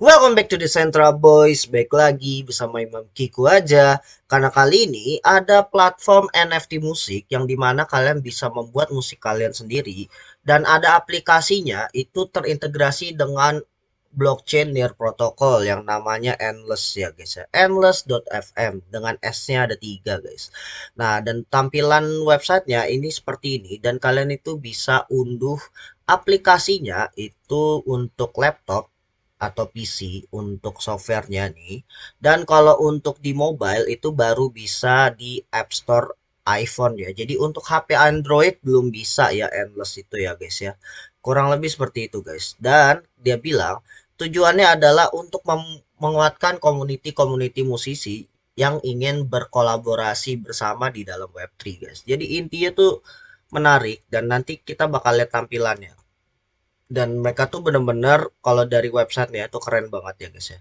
Welcome back to the Central Boys. Baik lagi bersama Imam Kiku aja. Karena kali ini ada platform NFT musik yang dimana kalian bisa membuat musik kalian sendiri dan ada aplikasinya itu terintegrasi dengan blockchain near protocol yang namanya Endless ya guys ya. Endless.fm dengan S-nya ada 3 guys. Nah, dan tampilan websitenya ini seperti ini dan kalian itu bisa unduh aplikasinya itu untuk laptop atau PC untuk softwarenya nih. Dan kalau untuk di mobile itu baru bisa di App Store iPhone ya. Jadi untuk HP Android belum bisa ya Endless itu ya guys ya. Kurang lebih seperti itu guys. Dan dia bilang tujuannya adalah untuk menguatkan community-community musisi yang ingin berkolaborasi bersama di dalam Web3 guys. Jadi intinya tuh menarik dan nanti kita bakal lihat tampilannya. Dan mereka tuh bener-bener kalau dari websitenya itu keren banget ya guys ya.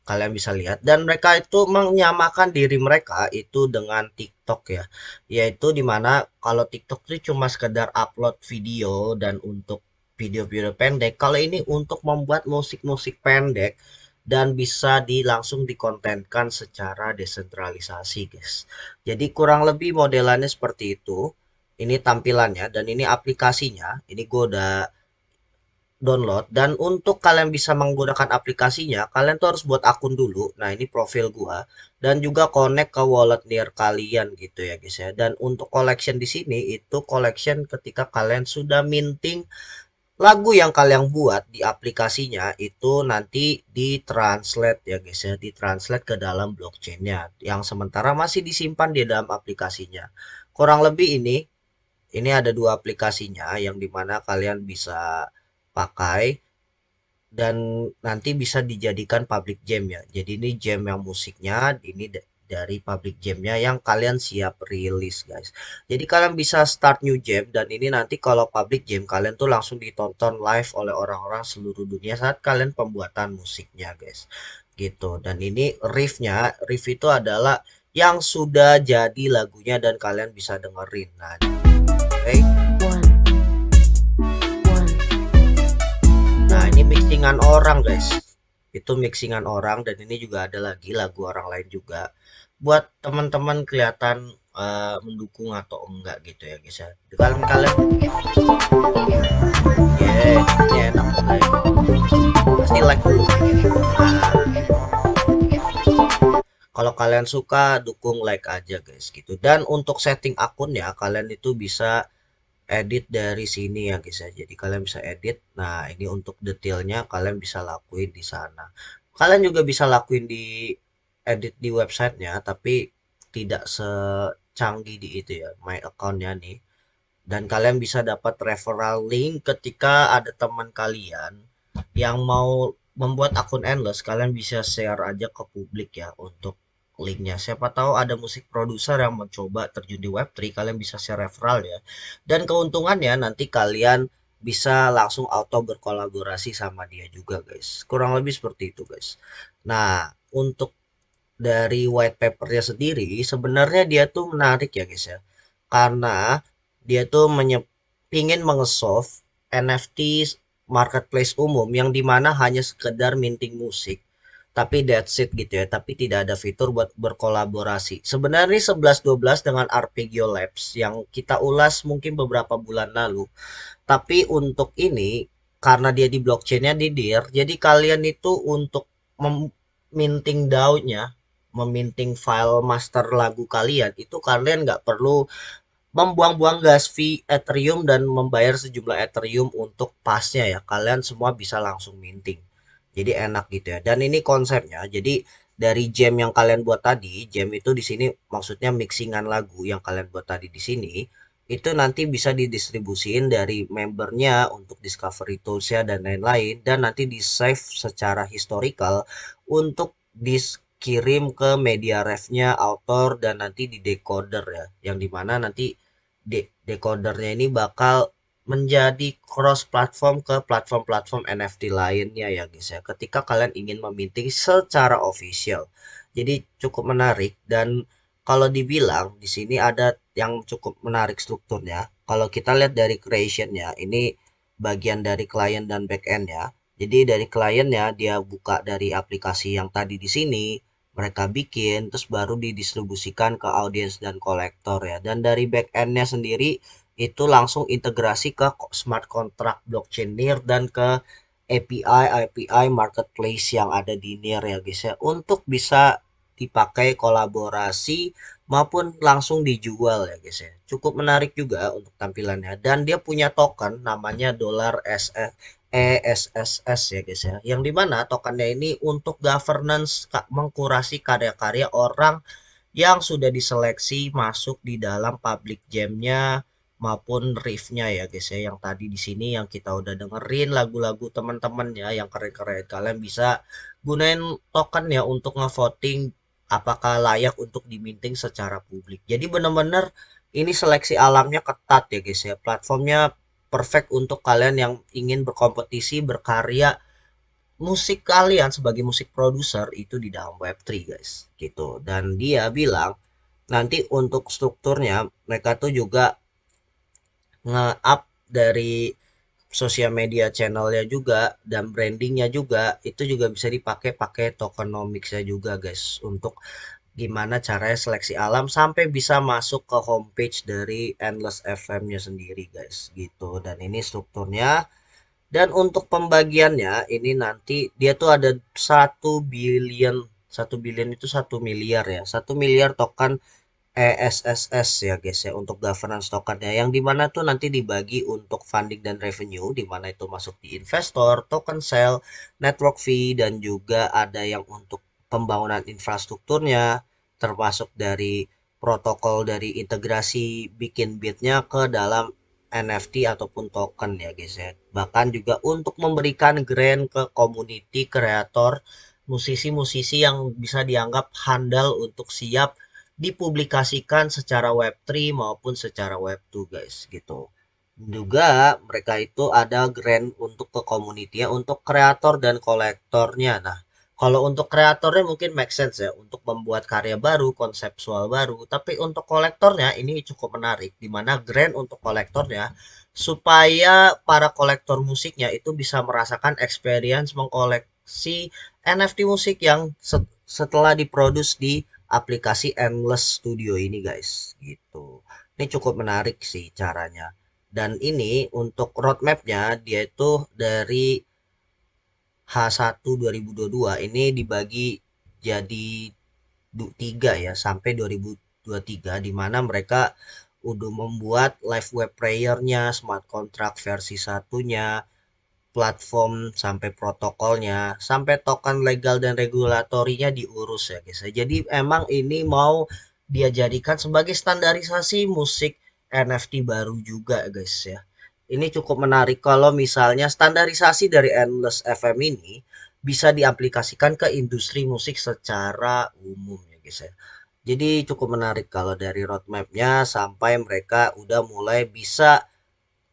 Kalian bisa lihat dan mereka itu menyamakan diri mereka itu dengan TikTok ya. Yaitu dimana kalau TikTok itu cuma sekedar upload video dan untuk video-video pendek. Kalau ini untuk membuat musik-musik pendek dan bisa langsung dikontenkan secara desentralisasi guys. Jadi kurang lebih modelannya seperti itu. Ini tampilannya dan ini aplikasinya. Ini gue udah download dan untuk kalian bisa menggunakan aplikasinya kalian tuh harus buat akun dulu. Nah ini profil gua dan juga connect ke wallet near kalian gitu ya guys ya. Dan untuk collection di sini itu collection ketika kalian sudah minting lagu yang kalian buat di aplikasinya itu nanti ditranslate ya guys ya, ditranslate ke dalam blockchainnya yang sementara masih disimpan di dalam aplikasinya. Kurang lebih ini ada dua aplikasinya yang dimana kalian bisa pakai dan nanti bisa dijadikan public jam ya. Jadi ini jam yang musiknya ini dari public jamnya yang kalian siap rilis guys. Jadi kalian bisa start new jam dan ini nanti kalau public jam kalian tuh langsung ditonton live oleh orang-orang seluruh dunia saat kalian pembuatan musiknya guys. Gitu. Dan ini riff itu adalah yang sudah jadi lagunya dan kalian bisa dengerin. Nah, oke. Nah, ini mixingan orang, guys. Itu mixingan orang dan ini juga ada lagi lagu orang lain juga. Buat teman-teman kelihatan mendukung atau enggak gitu ya, guys ya. Kalian kalian ini enak guys. Pasti like dulu. Nah, kalau kalian suka dukung like aja guys gitu. Dan untuk setting akunnya kalian itu bisa edit dari sini ya guys ya. Jadi kalian bisa edit. Nah, ini untuk detailnya kalian bisa lakuin di sana. Kalian juga bisa lakuin di edit di websitenya, tapi tidak secanggih di itu ya, my accountnya nih. Dan kalian bisa dapat referral link ketika ada teman kalian yang mau membuat akun endless, kalian bisa share aja ke publik ya untuk linknya. Siapa tahu ada musik produser yang mencoba terjun di Web3, kalian bisa share referral ya. Dan keuntungannya nanti kalian bisa langsung auto berkolaborasi sama dia juga guys. Kurang lebih seperti itu guys. Nah, untuk dari white papernya sendiri sebenarnya dia tuh menarik ya guys ya. Karena dia tuh pingin mengesolve NFT marketplace umum yang dimana hanya sekedar minting musik tapi that's it gitu ya, tapi tidak ada fitur buat berkolaborasi. Sebenarnya 11-12 dengan Arpeggio Labs yang kita ulas mungkin beberapa bulan lalu, tapi untuk ini karena dia di blockchainnya di DIR, jadi kalian itu untuk meminting DAO-nya, meminting file master lagu kalian itu kalian nggak perlu membuang-buang gas fee Ethereum dan membayar sejumlah Ethereum untuk pasnya ya. Kalian semua bisa langsung minting. Jadi enak gitu ya. Dan ini konsepnya. Jadi dari jam yang kalian buat tadi, jam itu di sini maksudnya mixingan lagu yang kalian buat tadi di sini itu nanti bisa didistribusin dari membernya untuk discovery toolsnya dan lain-lain dan nanti di save secara historical untuk dikirim ke media refnya author dan nanti di decoder ya yang dimana nanti decodernya ini bakal menjadi cross platform ke platform-platform NFT lainnya ya guys ya ketika kalian ingin meminting secara official. Jadi cukup menarik dan kalau dibilang di sini ada yang cukup menarik strukturnya. Kalau kita lihat dari creationnya ini bagian dari client dan back end ya. Jadi dari kliennya dia buka dari aplikasi yang tadi di sini, mereka bikin terus baru didistribusikan ke audiens dan kolektor ya. Dan dari back endnya sendiri itu langsung integrasi ke smart contract blockchain NIR dan ke API marketplace yang ada di NIR ya guys ya, untuk bisa dipakai kolaborasi maupun langsung dijual ya guys ya. Cukup menarik juga untuk tampilannya, dan dia punya token namanya dolar SF ESSS ya guys ya, yang dimana tokennya ini untuk governance mengkurasi karya-karya orang yang sudah diseleksi masuk di dalam public jamnya maupun riffnya ya guys ya, yang tadi di sini yang kita udah dengerin lagu-lagu teman-teman ya yang keren-keren, kalian bisa gunain token ya untuk ngevoting apakah layak untuk diminting secara publik. Jadi bener-bener ini seleksi alamnya ketat ya guys ya, platformnya perfect untuk kalian yang ingin berkompetisi berkarya musik kalian sebagai musik produser itu di dalam Web3 guys gitu. Dan dia bilang nanti untuk strukturnya mereka tuh juga nge-up dari sosial media channelnya juga dan brandingnya juga itu juga bisa dipakai pakai tokenomicsnya juga guys, untuk gimana caranya seleksi alam sampai bisa masuk ke homepage dari Endless FM-nya sendiri guys gitu. Dan ini strukturnya. Dan untuk pembagiannya ini nanti dia tuh ada 1 billion. 1 billion itu 1 miliar ya. 1 miliar token ESSS ya guys ya untuk governance tokennya, yang dimana tuh nanti dibagi untuk funding dan revenue, dimana itu masuk di investor, token sale, network fee, dan juga ada yang untuk pembangunan infrastrukturnya, termasuk dari protokol dari integrasi bikin bitnya ke dalam NFT ataupun token ya guys ya. Bahkan juga untuk memberikan grant ke community kreator, musisi-musisi yang bisa dianggap handal untuk siap dipublikasikan secara Web3 maupun secara Web2 guys gitu. Juga mereka itu ada grant untuk ke community ya, untuk kreator dan kolektornya. Nah, kalau untuk kreatornya mungkin make sense ya untuk membuat karya baru, konseptual baru. Tapi untuk kolektornya ini cukup menarik, di mana grant untuk kolektornya supaya para kolektor musiknya itu bisa merasakan experience mengkoleksi NFT musik yang setelah diproduksi di aplikasi Endless Studio ini guys gitu. Ini cukup menarik sih caranya. Dan ini untuk roadmapnya dia itu dari H1 2022 ini dibagi jadi 3 ya sampai 2023, di mana mereka udah membuat live web playernya, smart contract versi satunya, platform sampai protokolnya, sampai token legal dan regulatorinya diurus ya guys. Jadi emang ini mau dia jadikan sebagai standarisasi musik NFT baru juga guys ya. Ini cukup menarik kalau misalnya standarisasi dari Endless FM ini bisa diaplikasikan ke industri musik secara umum ya guys ya. Jadi cukup menarik kalau dari roadmapnya sampai mereka udah mulai bisa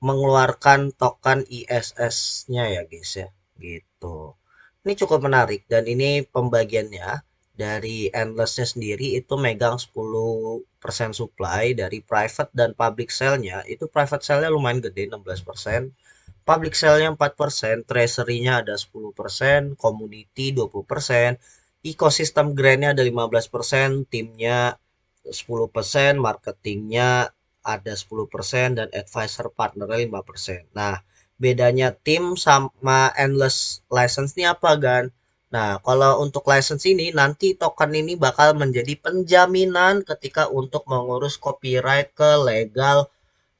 mengeluarkan token ISS-nya ya guys ya gitu. Ini cukup menarik, dan ini pembagiannya dari Endless-nya sendiri itu megang 10% supply dari private dan public sale-nya. Itu private sale-nya lumayan gede 16%, public sale-nya 4%, treasury-nya ada 10%, community 20%, ekosistem grant-nya ada 15%, timnya 10%, marketingnya ada 10%, dan advisor partnernya 5%. Nah, bedanya tim sama endless license ini apa, Gan? Nah, kalau untuk license ini nanti token ini bakal menjadi penjaminan ketika untuk mengurus copyright ke legal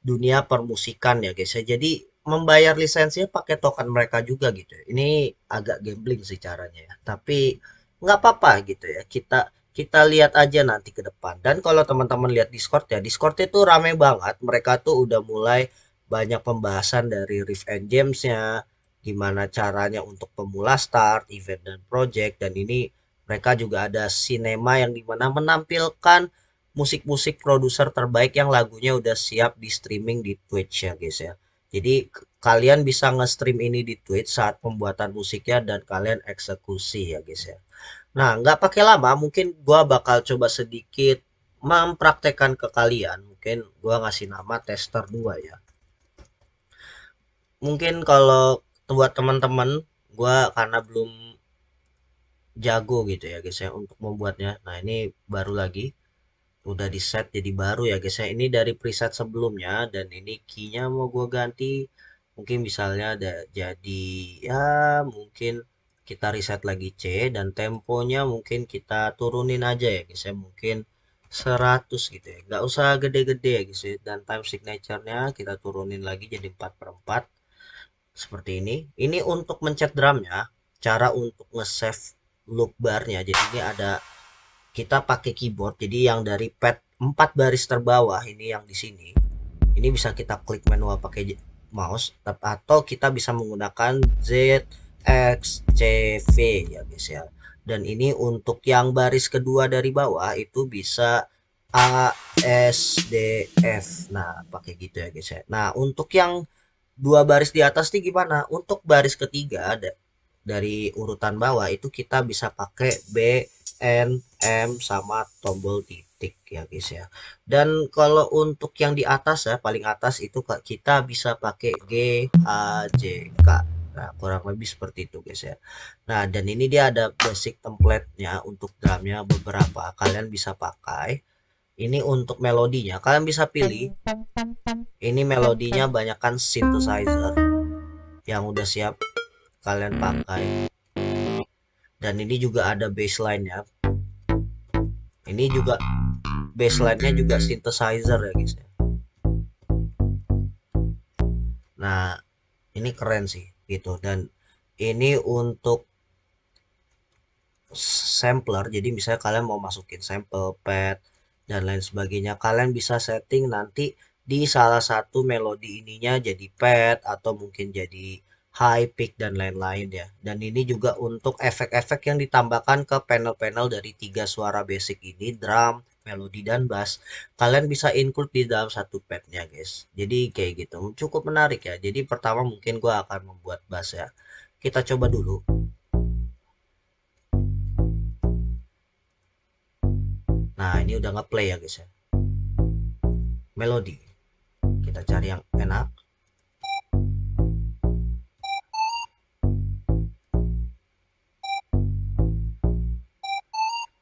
dunia permusikan ya guys ya. Jadi membayar lisensinya pakai token mereka juga gitu ya. Ini agak gambling sih caranya ya. Tapi nggak apa-apa gitu ya. Kita kita lihat aja nanti ke depan. Dan kalau teman-teman lihat Discord ya, Discord itu rame banget. Mereka tuh udah mulai banyak pembahasan dari Riff and Gems-nya, gimana caranya untuk pemula start, event dan project. Dan ini mereka juga ada sinema yang dimana menampilkan musik-musik produser terbaik yang lagunya udah siap di streaming di Twitch ya guys ya. Jadi kalian bisa nge-stream ini di Twitch saat pembuatan musiknya dan kalian eksekusi ya guys ya. Nah, nggak pakai lama, mungkin gua bakal coba sedikit mempraktekkan ke kalian. Mungkin gua ngasih nama tester 2 ya. Mungkin kalau buat teman-teman Gua karena belum jago gitu ya guys ya untuk membuatnya. Nah, ini baru lagi udah di set jadi baru ya guys ya. Ini dari preset sebelumnya dan ini keynya mau gua ganti. Mungkin misalnya ada jadi ya mungkin kita reset lagi C dan temponya mungkin kita turunin aja ya guys ya. Mungkin 100 gitu ya. Nggak usah gede-gede ya guys ya. Dan time signature-nya kita turunin lagi jadi 4/4 seperti ini. Ini untuk mencet drumnya. Cara untuk nge-save loop barnya. Jadi ini ada kita pakai keyboard. Jadi yang dari pad 4 baris terbawah ini yang di sini. Ini bisa kita klik manual pakai mouse atau kita bisa menggunakan Z X C V ya guys ya. Dan ini untuk yang baris kedua dari bawah itu bisa A S D F. Nah, pakai gitu ya guys ya. Nah, untuk yang dua baris di atas nih gimana? Untuk baris ketiga ada dari urutan bawah itu kita bisa pakai B, N, M sama tombol titik ya guys ya. Dan kalau untuk yang di atas ya paling atas itu kita bisa pakai G, A, J, K. Nah, kurang lebih seperti itu guys ya. Nah, dan ini dia ada basic template-nya untuk drumnya beberapa. Kalian bisa pakai. Ini untuk melodinya. Kalian bisa pilih. Ini melodinya banyakkan synthesizer yang udah siap kalian pakai. Dan ini juga ada bassline-nya. Ini juga bassline-nya juga synthesizer ya guys ya. Nah, ini keren sih gitu. Dan ini untuk sampler. Jadi misalnya kalian mau masukin sample pad dan lain sebagainya, kalian bisa setting nanti di salah satu melodi ininya jadi pad atau mungkin jadi high pick dan lain-lain ya. Dan ini juga untuk efek-efek yang ditambahkan ke panel-panel dari tiga suara basic ini, drum, melodi dan bass. Kalian bisa include di dalam satu padnya guys. Jadi kayak gitu. Cukup menarik ya. Jadi pertama mungkin gua akan membuat bass ya. Kita coba dulu. Nah, ini udah ngeplay ya guys ya. Melodi. Kita cari yang enak.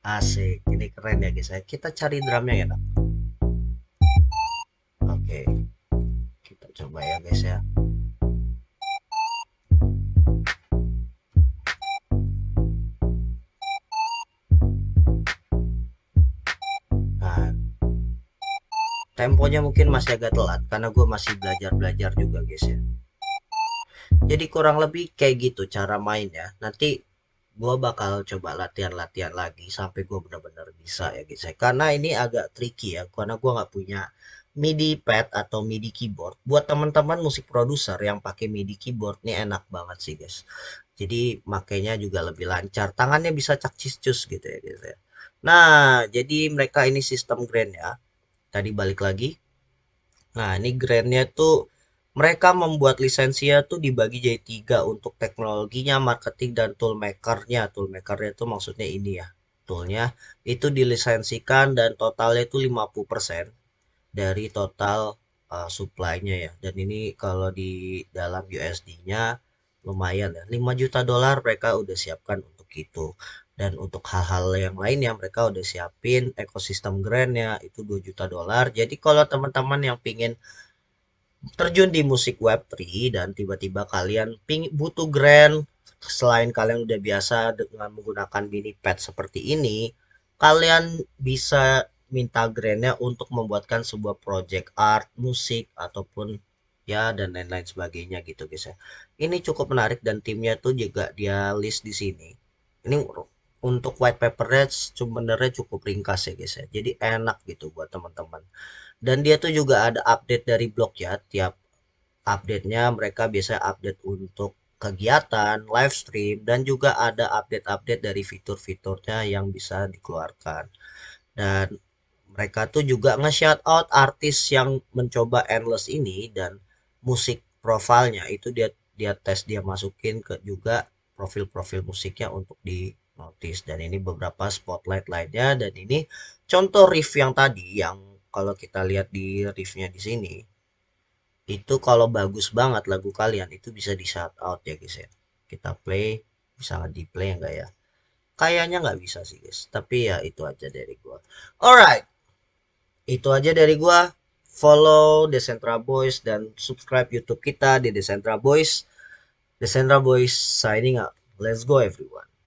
Asik. Ini keren ya guys ya. Kita cari drumnya ya. Oke. Kita coba ya guys ya. Nah, temponya mungkin masih agak telat karena gue masih belajar-belajar juga guys ya. Jadi kurang lebih kayak gitu cara mainnya. Nanti gue bakal coba latihan-latihan lagi sampai gue benar-benar bisa ya guys ya. Karena ini agak tricky ya, karena gue nggak punya MIDI pad atau MIDI keyboard. Buat teman-teman musik produser yang pakai MIDI keyboard nih enak banget sih guys. Jadi makainya juga lebih lancar, tangannya bisa cakcis-cus gitu ya guys ya. Nah, jadi mereka ini sistem grand ya. Tadi balik lagi. Nah, ini grandnya tuh mereka membuat lisensinya tuh dibagi jadi tiga untuk teknologinya, marketing, dan toolmakernya. Toolmakernya itu maksudnya ini ya. Toolnya itu dilisensikan dan totalnya itu 50% dari total supply-nya ya. Dan ini kalau di dalam USD-nya lumayan ya. 5 juta dolar mereka udah siapkan untuk itu. Dan untuk hal-hal yang lainnya mereka udah siapin ekosistem grant-nya itu 2 juta dolar. Jadi kalau teman-teman yang pingin terjun di musik Web3 dan tiba-tiba kalian butuh grant selain kalian udah biasa dengan menggunakan mini pad seperti ini, kalian bisa minta grantnya untuk membuatkan sebuah project art, musik ataupun ya dan lain-lain sebagainya gitu guys ya. Ini cukup menarik dan timnya tuh juga dia list di sini. Ini untuk white papernya sebenarnya cukup ringkas ya guys ya. Jadi enak gitu buat teman-teman. Dan dia tuh juga ada update dari blog ya. Tiap update-nya mereka biasa update untuk kegiatan, live stream, dan juga ada update-update dari fitur-fiturnya yang bisa dikeluarkan. Dan mereka tuh juga nge-shout out artis yang mencoba Endless ini dan musik profilnya itu dia dia tes dia masukin ke juga profil-profil musiknya untuk di notice dan ini beberapa spotlight lainnya dan ini contoh riff yang tadi yang kalau kita lihat di riffnya di sini itu kalau bagus banget lagu kalian itu bisa di shout out ya guys ya. kita play, bisa di play enggak ya? Kayaknya nggak bisa sih guys, tapi ya itu aja dari gua. Alright, itu aja dari gua. Follow Decentra Boys dan subscribe YouTube kita di Decentra Boys. Decentra Boys signing out. Let's go everyone.